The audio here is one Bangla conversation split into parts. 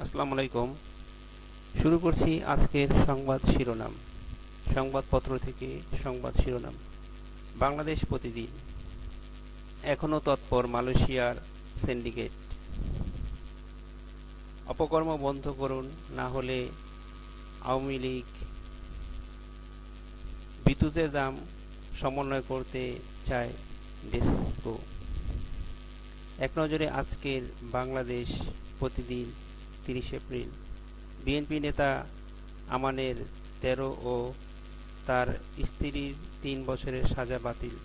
আসসালামু আলাইকুম। শুরু করছি আজকের সংবাদ শিরোনাম। সংবাদপত্র থেকে সংবাদ শিরোনাম। বাংলাদেশ প্রতিদিন। এখনও তৎপর মালয়েশিয়ার সিন্ডিকেট। অপকর্ম বন্ধ করুন, না হলে আওয়ামী লীগ। বিদ্যুতের দাম সমন্বয় করতে চায় ডেসকো। এক নজরে আজকের বাংলাদেশ প্রতিদিন ৩০ এপ্রিল। বিএনপি নেতা আমানের ১৩ ও তার স্ত্রীর ৩ বছরের সাজা বাতিল।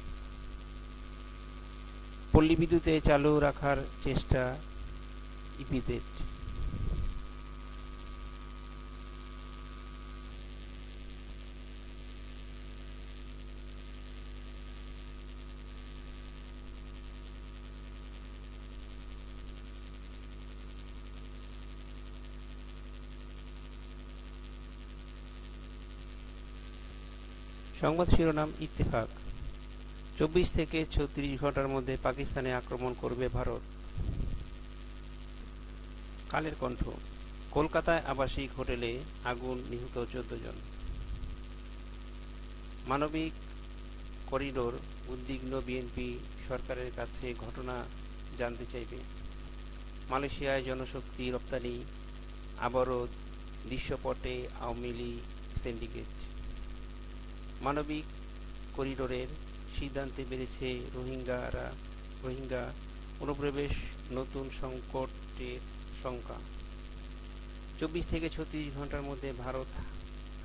পল্লী বিদ্যুতে চালু রাখার চেষ্টা ইপিজেড। সংবাদ শিরোনাম ইত্তেফাক। ২৪ থেকে ৩৬ ঘন্টার মধ্যে পাকিস্তানে আক্রমণ করবে ভারত। কালের কণ্ঠ। কলকাতায় আবাসিক হোটেলে আগুন, নিহত ১৪ জন। মানবিক করিডোর উদ্বিগ্ন বিএনপি সরকারের কাছে ঘটনা জানতে চাইবে। মালয়েশিয়ায় জনশক্তি রপ্তানি আবারও দৃশ্যপটে আওয়ামী লীগ সিন্ডিকেট। মানবিক করিডোরের সিদ্ধান্তে বেড়েছে রোহিঙ্গা অনুপ্রবেশ, নতুন সংকটের শঙ্কা। ২৪ থেকে ৩৬ ঘন্টার মধ্যে ভারত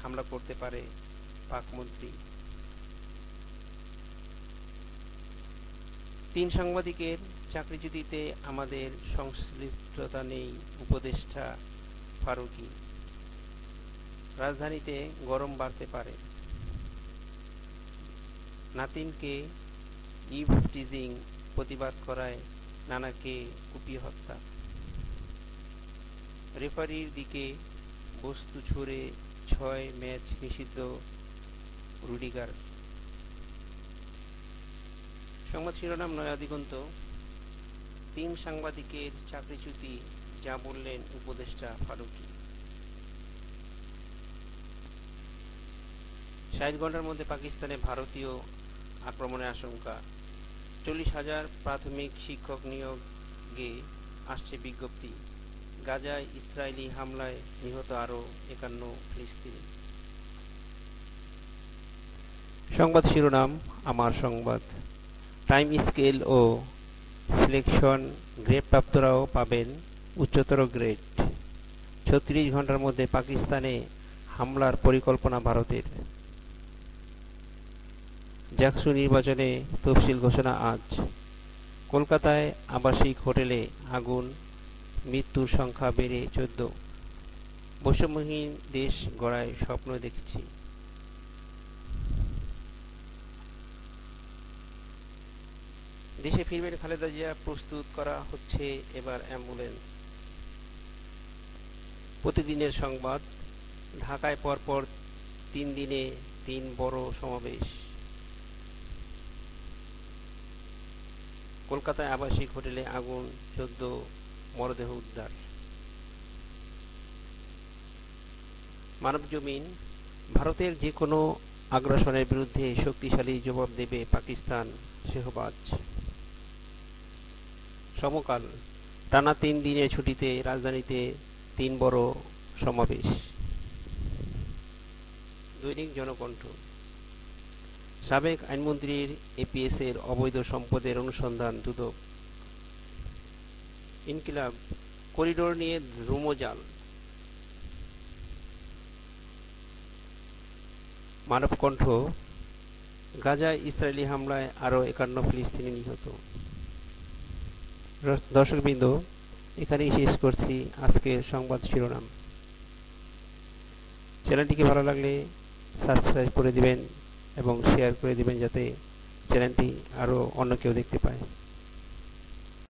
হামলা করতে পারে, পাকমন্ত্রী। ৩ সাংবাদিকের চাকরিচ্যুতিতে আমাদের সংশ্লিষ্টতা নেই, উপদেষ্টা ফারুকী। রাজধানীতে গরম বাড়তে পারে। নাতিনকে ইভটিজিং প্রতিবাদ করায় নানাকে কুপিয়ে হত্যা। রেফারির দিকে বস্তু ছুড়ে ৬ ম্যাচ নিষিদ্ধ রুডিগার। সংবাদ শিরোনাম নয়া দিগন্ত। ৩ সাংবাদিকের চাকরিচ্যুতি, যা বললেন উপদেষ্টা ফারুকী। ৬০ ঘন্টার মধ্যে পাকিস্তানে ভারতীয় আক্রমণের আশঙ্কা। ৪০,০০০ প্রাথমিক শিক্ষক নিয়োগে আসছে বিজ্ঞপ্তি। গাজায় ইসরায়েলি হামলায় নিহত আরও ৫১ ফিলিস্তিনি। সংবাদ শিরোনাম আমার সংবাদ। টাইম স্কেল ও সিলেকশন গ্রেডপ্রাপ্তরাও পাবেন উচ্চতর গ্রেড। ৩৬ ঘন্টার মধ্যে পাকিস্তানে হামলার পরিকল্পনা ভারতের। জাকসু নির্বাচনে তফসিল ঘোষণা আজ। কলকাতায় আবাসিক হোটেলে আগুন, মৃত্যুর সংখ্যা বেড়ে ১৪। বৈষম্যহীন দেশ গড়ার স্বপ্ন দেখছি। দেশে ফিরবেন খালেদা জিয়া, প্রস্তুত করা হচ্ছে এবার অ্যাম্বুলেন্স। প্রতিদিনের সংবাদ। ঢাকায় পরপর ৩ দিনে ৩ বড় সমাবেশ। কলকাতায় আবাসিক হোটেলে আগুন, ১৪ মরদেহ উদ্ধার। মানবজমিন। ভারতের যে কোনো আগ্রাসনের বিরুদ্ধে শক্তিশালী জবাব দেবে পাকিস্তান, শেহবাজ। সমকাল। টানা ৩ দিনের ছুটিতে রাজধানীতে ৩ বড় সমাবেশ। দৈনিক জনকণ্ঠ। সাবেক আইনমন্ত্রীর এপিএসের অবৈধ সম্পদের অনুসন্ধান দুদক। ইনকিলাব। করিডোর নিয়ে ধূমজাল। মানবকণ্ঠ। গাজায় ইসরায়েলি হামলায় আরও ৫১ ফিলিস্তিনি নিহত। দর্শকবৃন্দ, এখানেই শেষ করছি আজকের সংবাদ শিরোনাম। চ্যানেলটিকে ভালো লাগলে সাবস্ক্রাইব করে দিবেন এবং শেয়ার করে দিবেন, যাতে চ্যানেলটি আরও অন্য কেউ দেখতে পায়।